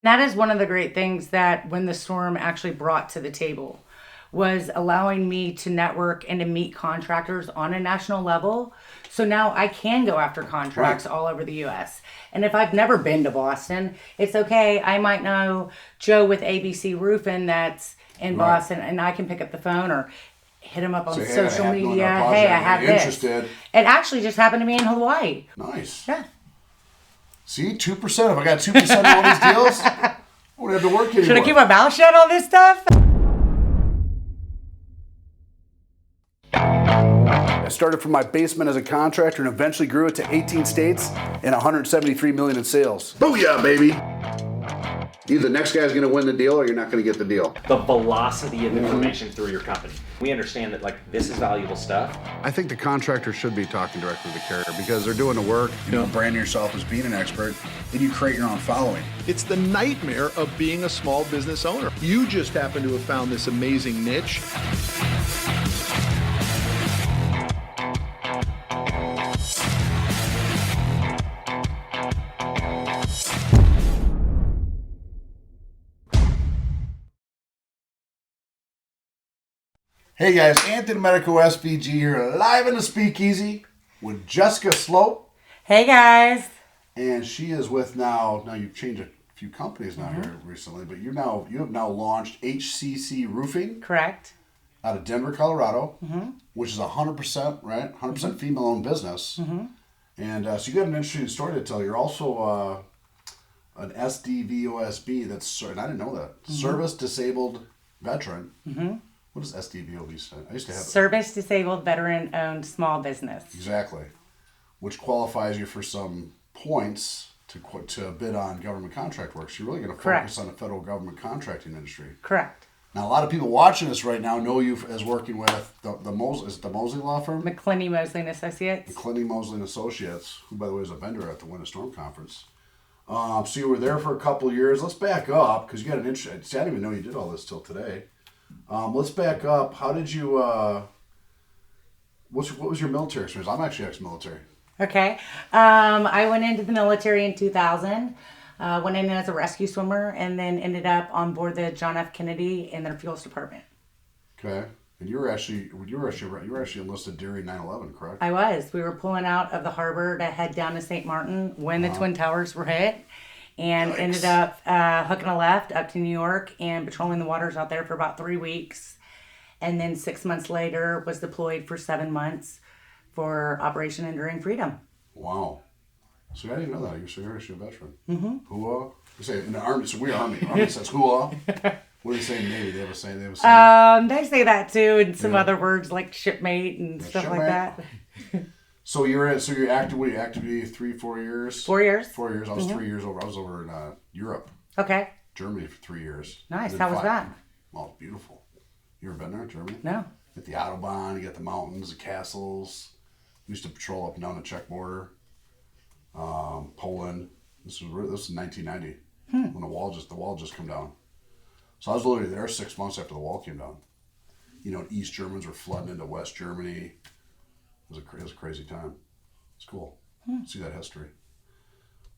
That is one of the great things that When the Storm actually brought to the table, was allowing me to network and to meet contractors on a national level. So now I can go after contracts all over the US. And if I've never been to Boston, it's okay. I might know Joe with ABC Roofing that's in Boston, and I can pick up the phone or hit him up on social media. Hey, I have this. Interested. It actually just happened to me in Hawaii. Nice. Yeah. See, 2%. If I got 2% on all these deals, I wouldn't have to work anymore. Should I keep my mouth shut on this stuff? I started from my basement as a contractor and eventually grew it to 18 states and 173 million in sales. Booyah, baby! Either the next guy's going to win the deal or you're not going to get the deal. The velocity of information through your company. We understand that this is valuable stuff. I think the contractor should be talking directly to the carrier because they're doing the work. You know, brand yourself as being an expert, and you create your own following. It's the nightmare of being a small business owner. You just happen to have found this amazing niche. Hey guys, Anthony Delmedico, SVG here, live in the Speakeasy with Jessica Sloat. Hey guys. And she is with now you've changed a few companies now here recently, but you have now launched HCC Roofing. Correct. Out of Denver, Colorado, which is 100%, right? 100% female-owned business. And so you got an interesting story to tell. You're also an SDVOB, and I didn't know that, Service Disabled Veteran. What does SDVOB stand? I used to have Service Disabled Veteran Owned Small Business. Exactly, which qualifies you for some points to bid on government contract work. So you're really going to focus on the federal government contracting industry. Correct. Now, a lot of people watching this right now know you as working with the Mosley law firm? McClinney, Mosley & Associates. McClinney, Mosley & Associates, who, by the way, is a vendor at the Win a Storm Conference. So you were there for a couple of years. Let's back up, because you got an interesting... See, I didn't even know you did all this till today. Let's back up. How did you... what was your military experience? I'm actually ex-military. Okay. I went into the military in 2000. Went in as a rescue swimmer and then ended up on board the John F. Kennedy in their fuels department. Okay. And you were actually enlisted during 9/11, correct? I was. We were pulling out of the harbor to head down to St. Martin when the Twin Towers were hit, and ended up hooking a left up to New York and patrolling the waters out there for about 3 weeks. And then 6 months later was deployed for 7 months for Operation Enduring Freedom. Wow. So I didn't know that. You're actually a veteran. Hooah. You say in the Army, so we're Army. Army says hooah. What do they say in the Navy? They have a saying? They say that too, and some other words like shipmate and stuff like that. So you're actively 3-4 years? 4 years. 4 years. I was 3 years over. I was over in Europe. Okay. Germany for 3 years. Nice. How was that? Oh, beautiful. You ever been there, Germany? No. At the Autobahn, you got the mountains, the castles. We used to patrol up and down the Czech border. Poland. This was 1990 when the wall just come down. So I was literally there 6 months after the wall came down. You know, East Germans were flooding into West Germany. It was a crazy time. It's cool. See that history.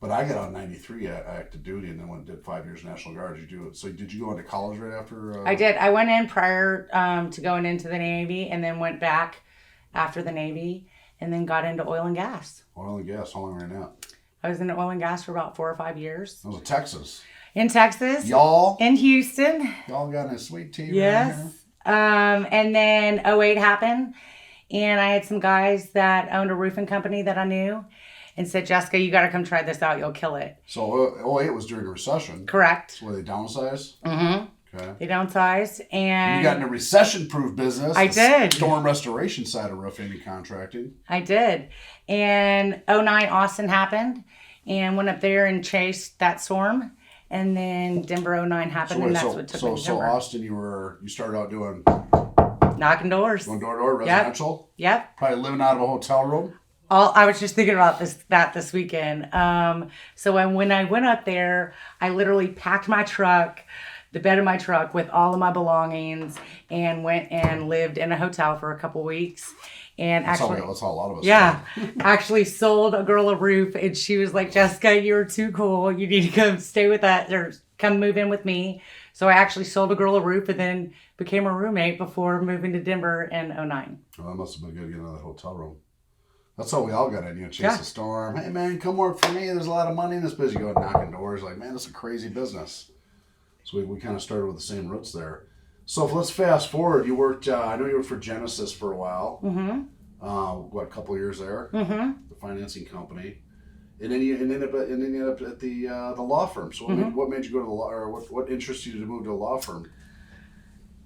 But I got out in 93 active duty and then did 5 years National Guard. Did you go into college right after? I did. I went in prior to going into the Navy and then went back after the Navy and then got into oil and gas. Oil and gas. How long were you in that? I was in oil and gas for about 4 or 5 years. That was in Texas. In Texas. Y'all. In Houston. Y'all got a sweet tea yes. Right here. And then 2008 happened. And I had some guys that owned a roofing company that I knew and said, Jessica, you got to come try this out. You'll kill it. So 2008 was during a recession. Correct. So were they downsized? Okay. They downsized. And you got in a recession-proof business. I did. Storm restoration side of roofing and contracting. I did. And 2009 Austin happened and went up there and chased that storm. And then Denver 2009 happened and that's what took me to Denver. So Austin, you started out doing... knocking doors. Going door to door, residential? Yep. Probably living out of a hotel room? I was just thinking about this weekend. So when I went up there, I literally packed my truck, the bed of my truck with all of my belongings and went and lived in a hotel for a couple weeks. And that's how a lot of us actually sold a girl a roof and she was like, Jessica, you're too cool. You need to come stay with us or come move in with me. So I actually sold a girl a roof and then became a roommate before moving to Denver in 2009. Well, that must have been good to get another hotel room. That's how we all got in, chase the storm. Hey man, come work for me. There's a lot of money in this business. You go knocking doors, like, man, this is a crazy business. So we kind of started with the same roots there. So let's fast forward. You worked, I know you worked for Genesis for a while. A couple of years there, the financing company. And then you ended up at the law firm. So what made you go to the law, or what interested you to move to a law firm?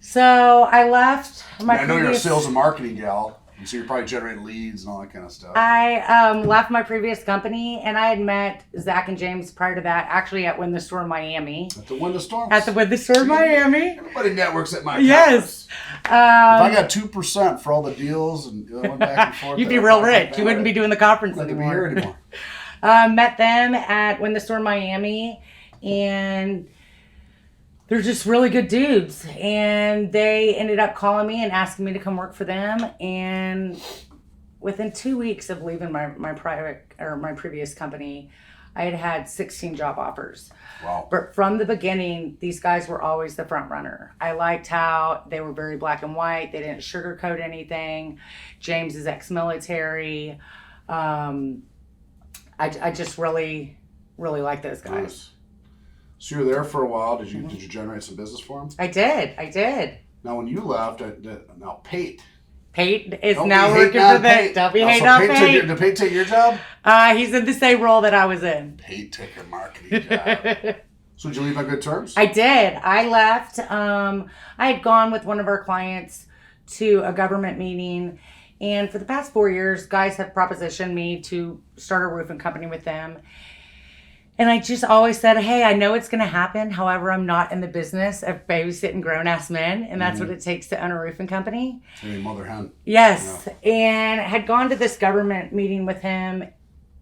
So I left I know you're a sales and marketing gal. So you're probably generating leads and all that kind of stuff. I left my previous company, and I had met Zach and James prior to that, actually at Win the Store in Miami. At the Win the Store? At the Win the Store in Miami. Everybody networks at my Yes. If I got 2% for all the deals and went back and forth. You'd be real rich. You wouldn't be doing the conference anymore. Be here anymore. Met them at Win the Store in Miami, and they're just really good dudes, and they ended up calling me and asking me to come work for them. And within 2 weeks of leaving my previous company, I had 16 job offers. Wow. But from the beginning, these guys were always the front runner. I liked how they were very black and white. They didn't sugarcoat anything. James is ex-military. I just really, really like those guys. Nice. So you were there for a while. Did you generate some business for them? I did. Now, when you left, now Pate. Pate is now working for the. Don't be hating on Pate. Did Pate take your job? He's in the same role that I was in. Pate took your marketing job. So did you leave on good terms? I did. I left. I had gone with one of our clients to a government meeting, and for the past 4 years, guys have propositioned me to start a roofing company with them. And I just always said, hey, I know it's going to happen. However, I'm not in the business of babysitting grown-ass men, and that's what it takes to own a roofing company. Hey, mother hen. Yes. Yeah. And I had gone to this government meeting with him,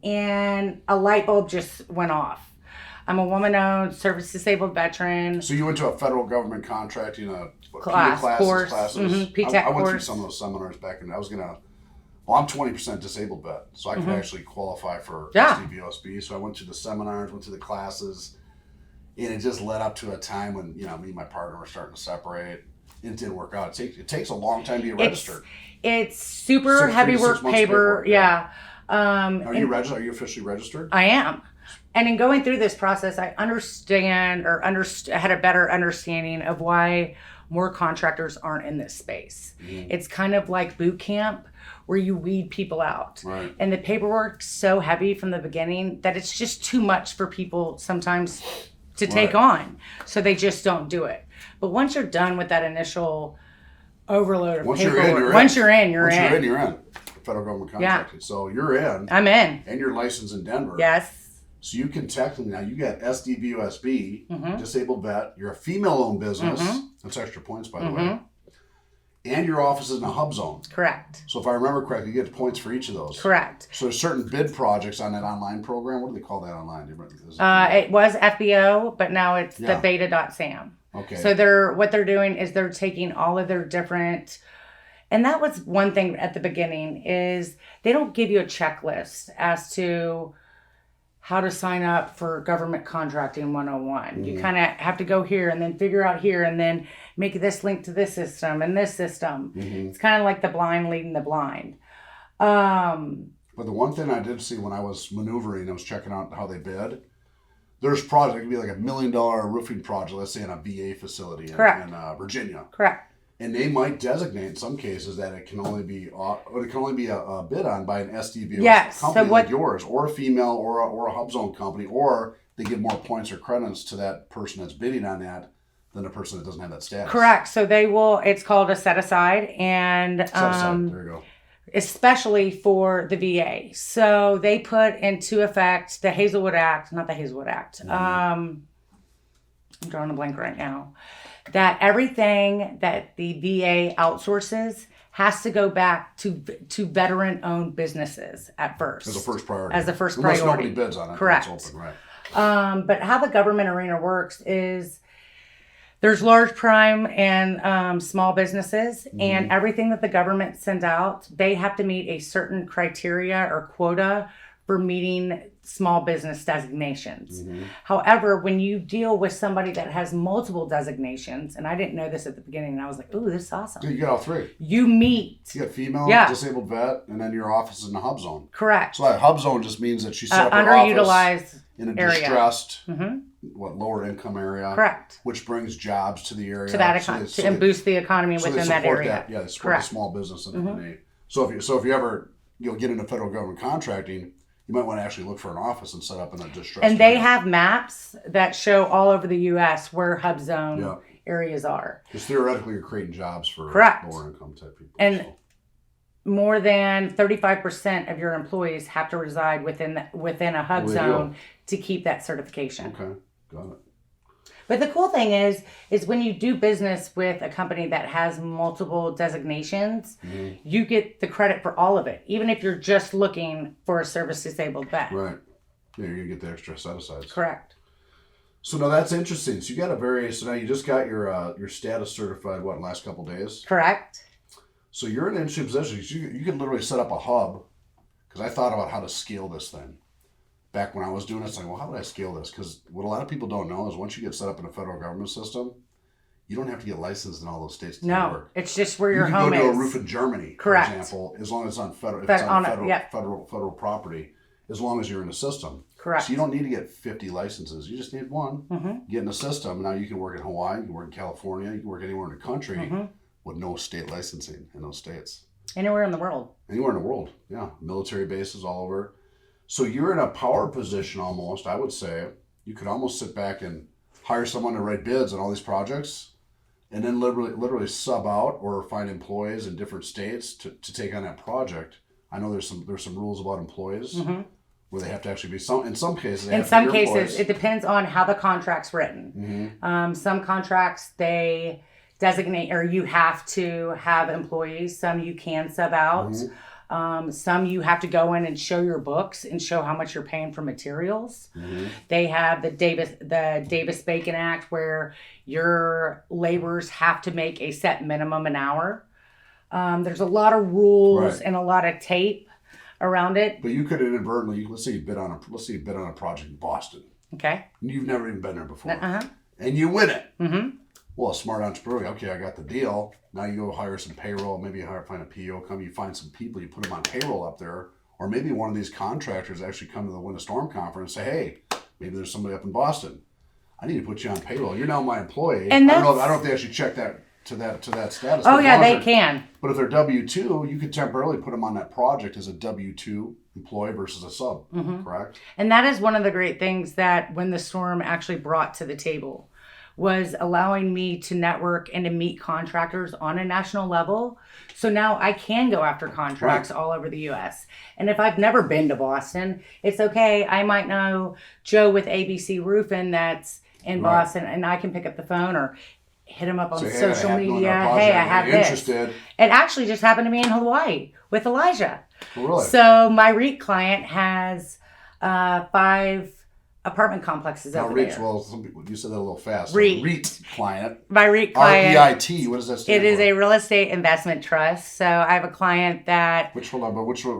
and a light bulb just went off. I'm a woman-owned, service-disabled veteran. So you went to a federal government contract, classes. PTAC I went through some of those seminars back in. I'm 20% disabled vet, so I could actually qualify for SDVOB. So I went to the seminars, went to the classes, and it just led up to a time when me and my partner were starting to separate. It didn't work out. It takes a long time to get registered. It's super heavy work paper. Yeah. Are you registered? Are you officially registered? I am. And in going through this process, I had a better understanding of why more contractors aren't in this space. It's kind of like boot camp, where you weed people out. Right. And the paperwork's so heavy from the beginning that it's just too much for people sometimes to take on. So they just don't do it. But once you're done with that initial overload of paperwork, once you're in, you're in. Federal government contracted. Yeah. So you're in. I'm in. And you're licensed in Denver. Yes. So you can technically, now you got SDVOB, disabled vet. You're a female-owned business. That's extra points, by the way. And your office is in a hub zone. Correct. So if I remember correctly, you get points for each of those. Correct. So there's certain bid projects on that online program. What do they call that online? It was FBO, but now it's the beta.sam. Okay. So what they're doing is they're taking all of their different, and that was one thing at the beginning, is they don't give you a checklist as to how to sign up for government contracting 101. You kind of have to go here and then figure out here and then make this link to this system and this system. It's kind of like the blind leading the blind. But the one thing I did see when I was maneuvering, I was checking out how they bid. There's projects, it could be like $1 million roofing project, let's say in a VA facility in Virginia. Correct. And they might designate in some cases that it can only be a bid on by an SDVOB company like yours, or a female, or a hub zone company, or they give more points or credits to that person that's bidding on that than a person that doesn't have that status. Correct. So they will. It's called a set aside, and there you go. Especially for the VA. So they put into effect the Hazelwood Act, not the Hazelwood Act. I'm drawing a blank right now. That everything that the VA outsources has to go back to veteran-owned businesses at first. As a first priority. Unless nobody bids on it. Correct. It's open, right. But how the government arena works is there's large prime and small businesses, and everything that the government sends out, they have to meet a certain criteria or quota for meeting small business designations. However, when you deal with somebody that has multiple designations, and I didn't know this at the beginning, and I was like, ooh, this is awesome. You got all three. You meet. You got female, Yeah. disabled vet, and then your office is in a hub zone. Correct. So that hub zone just means that she set up her office Underutilized in a area. distressed, lower income area. Correct. Which brings jobs to the area. To that and boost the economy so within they that support area. Yeah, they support the small business in a. So if you ever get into federal government contracting, you might want to actually look for an office and set up in a distressed And they area. have maps that show all over the U.S. where hub zone areas are. Because theoretically, you're creating jobs for Correct. lower income type people. And so. more than 35% of your employees have to reside within a hub zone to keep that certification. Okay, got it. But the cool thing is when you do business with a company that has multiple designations, you get the credit for all of it, even if you're just looking for a service disabled vet. Right. Yeah, you're gonna get the extra set asides. Correct. So now that's interesting. So you got so now you just got your status certified in the last couple of days? Correct. So you're in an interesting position. You can literally set up a hub, because I thought about how to scale this thing. Back when I was doing this, like, well, how would I scale this? Because what a lot of people don't know is once you get set up in a federal government system, you don't have to get licensed in all those states to do work. It's just where your you home can go is. to a roof in Germany, Correct. for example, as long as it's on federal, federal property, as long as you're in the system. Correct. So you don't need to get 50 licenses. You just need one. Get in the system. Now you can work in Hawaii, you can work in California, you can work anywhere in the country with no state licensing in those states. Anywhere in the world. Anywhere in the world, yeah. Military bases all over. So you're in a power position almost, I would say. You could almost sit back and hire someone to write bids on all these projects and then literally sub out or find employees in different states to take on that project. I know there's some rules about employees where they have to actually be in some cases. In some cases, it depends on how the contract's written. Some contracts, they designate, or you have to have employees. Some you can sub out. Some you have to go in and show your books and show how much you're paying for materials. They have the Davis-Bacon Act where your laborers have to make a set minimum an hour. There's a lot of rules and a lot of tape around it. But you could inadvertently, let's say you bid on a project in Boston. Okay. And you've never even been there before. And you win it. Well, a smart entrepreneur, okay, I got the deal. Now you go hire some payroll, maybe find a PO company, you find some people, you put them on payroll up there. Or maybe one of these contractors actually come to the Win a Storm conference and say, hey, maybe there's somebody up in Boston. I need to put you on payroll. You're now my employee. And I don't know if they actually check that to that status. Oh, yeah, they can. But if they're W-2, you could temporarily put them on that project as a W-2 employee versus a sub, correct? And that is one of the great things that When the Storm actually brought to the table, was allowing me to network and to meet contractors on a national level. So now I can go after contracts all over the U.S. And if I've never been to Boston, it's okay. I might know Joe with ABC Roofing that's in Boston, and I can pick up the phone or hit him up on social media. Hey, I have this. Interested. It actually just happened to me in Hawaii with Elijah. Oh, really? So my REIT client has 5 apartment complexes over there. Well, some people, you said that a little fast. REIT. REIT client. My REIT client. REIT. What does that stand for? It is a real estate investment trust. So I have a client that. Which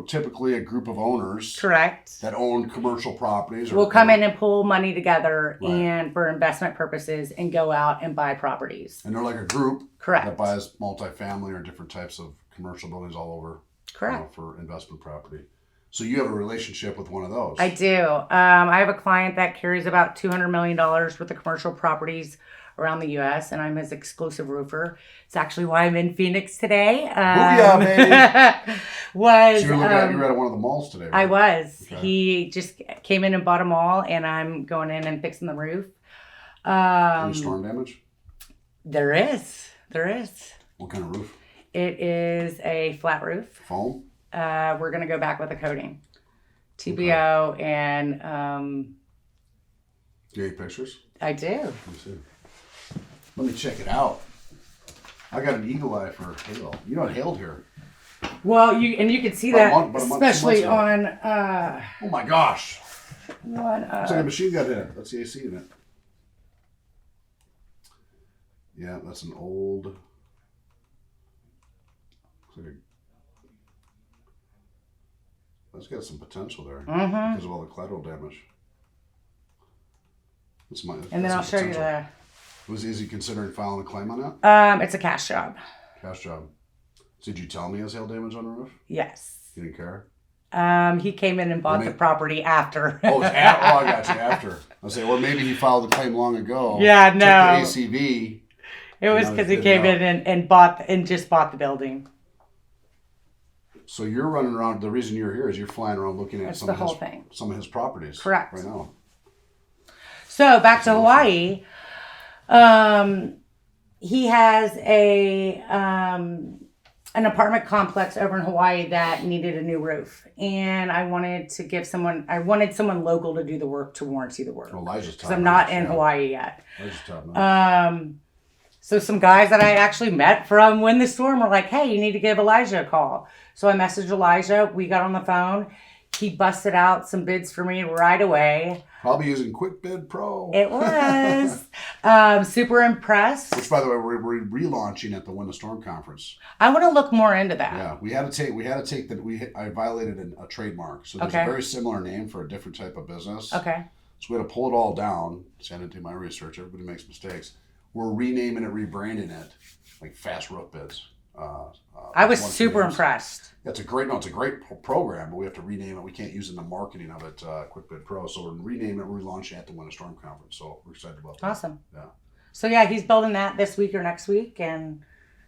typically a group of owners. Correct. That own commercial properties. Will come in and pull money together and for investment purposes and go out and buy properties. And they're like a group. Correct. That buys multifamily or different types of commercial buildings all over. Correct. For investment property. So you have a relationship with one of those. I do. I have a client that carries about $200 million worth of commercial properties around the U.S., and I'm his exclusive roofer. It's actually why I'm in Phoenix today. Booyah, baby! So you were at one of the malls today, right? I was. Okay. He just came in and bought them all, and I'm going in and fixing the roof. Any storm damage? There is. What kind of roof? It is a flat roof. Foam? We're going to go back with a coating. TPO and... Do you have pictures? I do. Let me see. Let me check it out. I got an eagle eye for hail. You know it hailed here. Well, you can see that, especially on... oh my gosh. One, Looks like a machine gun in it. That's the AC in it. Yeah, that's an old... Looks like That's got some potential there because of all the collateral damage. And then I'll show you the. Is he considering filing a claim on that? It's a cash job. Cash job. So did you tell me he has hail damage on the roof? Yes. You didn't care? He came in and bought the property after. Oh, I got you after. I say, or maybe he filed the claim long ago. Yeah, no. Took the ACV. It was because he came in and just bought the building. So you're running around. The reason you're here is you're flying around looking at some of his properties. Correct. Right now. So back to Hawaii. He has an apartment complex over in Hawaii that needed a new roof, and I wanted someone local to do the work, to warranty the work. Elijah's because I'm not in Hawaii yet. Elijah's top. So some guys that I actually met from When the Storm were like, "Hey, you need to give Elijah a call." So I messaged Elijah. We got on the phone. He busted out some bids for me right away. Probably using Quick Bid Pro. It was. Super impressed. Which, by the way, we're relaunching at the When the Storm conference. I want to look more into that. Yeah, we had to take I violated a trademark. So there's a very similar name for a different type of business. Okay. So we had to pull it all down. See, I didn't do my research. Everybody makes mistakes. We're renaming it, rebranding it, like Fast Roof Bids. I was super impressed. It's a great program, but we have to rename it. We can't use it in the marketing of it, Quick Bid Pro. So we're renaming it, relaunching it at the Winter Storm Conference. So we're excited about that. Awesome. Yeah. So yeah, he's building that this week or next week, and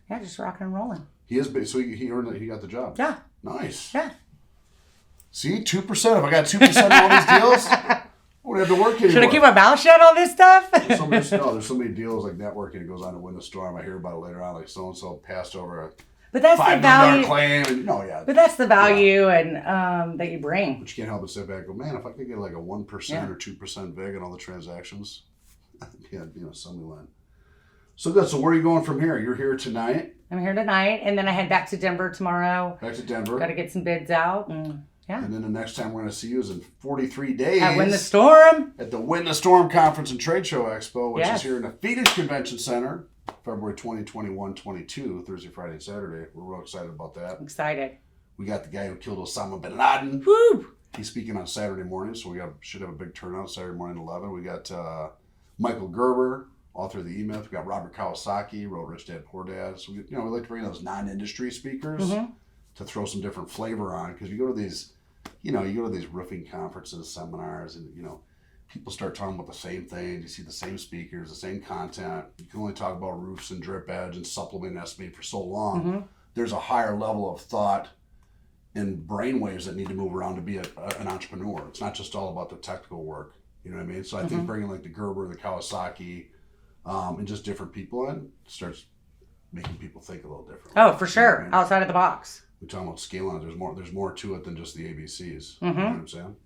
yeah, just rocking and rolling. He is. So he earned it. He got the job. Yeah. Nice. Yeah. See, 2%. If I got 2% on all these deals, I wouldn't have to work anymore. Should I keep my mouth shut on this stuff? There's so many deals like networking. It goes on to Win the Storm. I hear about it later on. Like so and so passed over a But that's $5 the value. Claim. And, But that's the value and that you bring. But you can't help but sit back and go, man, if I could get like a 1% or 2% vig on all the transactions, somebody land. So good. So where are you going from here? You're here tonight. I'm here tonight, and then I head back to Denver tomorrow. Back to Denver. Got to get some bids out, and yeah. And then the next time we're going to see you is in 43 days. At When the Storm. At the When the Storm Conference and Tradeshow Expo, which is here in the Phoenix Convention Center, February 20, 21, 22, Thursday, Friday, and Saturday. We're real excited about that. Excited. We got the guy who killed Osama bin Laden. Woo! He's speaking on Saturday morning, so we should have a big turnout Saturday morning at 11. We got Michael Gerber, author of The E-Myth. We got Robert Kawasaki, wrote Rich Dad, Poor Dad. So we like to bring those non-industry speakers to throw some different flavor on, because you go to these, roofing conferences, seminars, and people start talking about the same things. You see the same speakers, the same content. You can only talk about roofs and drip edge and supplement estimate for so long. There's a higher level of thought and brainwaves that need to move around to be an entrepreneur. It's not just all about the technical work. You know what I mean? So I think bringing like the Gerber, the Kawasaki, and just different people in starts making people think a little different. Oh, for sure. You know outside of the box. We're talking about scaling. There's more to it than just the ABCs. You know what I'm saying?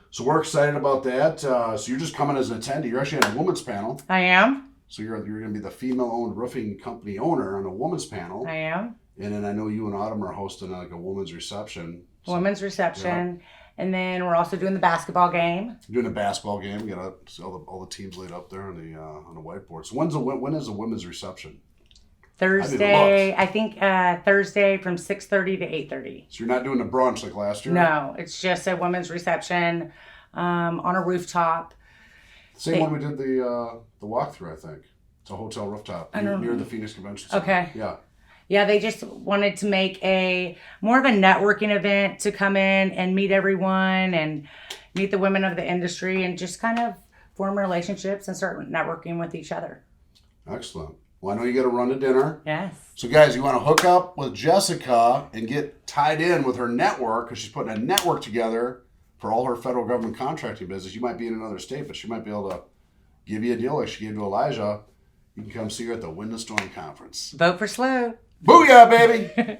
So we're excited about that. So you're just coming as an attendee. You're actually on a women's panel. I am. So you're going to be the female-owned roofing company owner on a women's panel. I am. And then I know you and Autumn are hosting like a women's reception. Women's reception. Yeah. And then we're also doing the basketball game. You're doing a basketball game. We got all the teams laid up there on the whiteboard. So when is the women's reception? Thursday. I think Thursday from 6:30 to 8:30. So you're not doing a brunch like last year? No, it's just a women's reception on a rooftop. Same one we did the walkthrough, I think. It's a hotel rooftop near the Phoenix Convention Center. Okay. Yeah. Yeah, they just wanted to make more of a networking event to come in and meet everyone and meet the women of the industry and just kind of form relationships and start networking with each other. Excellent. Well, I know you got to run to dinner. Yes. So, guys, you want to hook up with Jessica and get tied in with her network, because she's putting a network together for all her federal government contracting business. You might be in another state, but she might be able to give you a deal like she gave to Elijah. You can come see her at the When the Storm Conference. Vote for Sloat. Booyah, baby!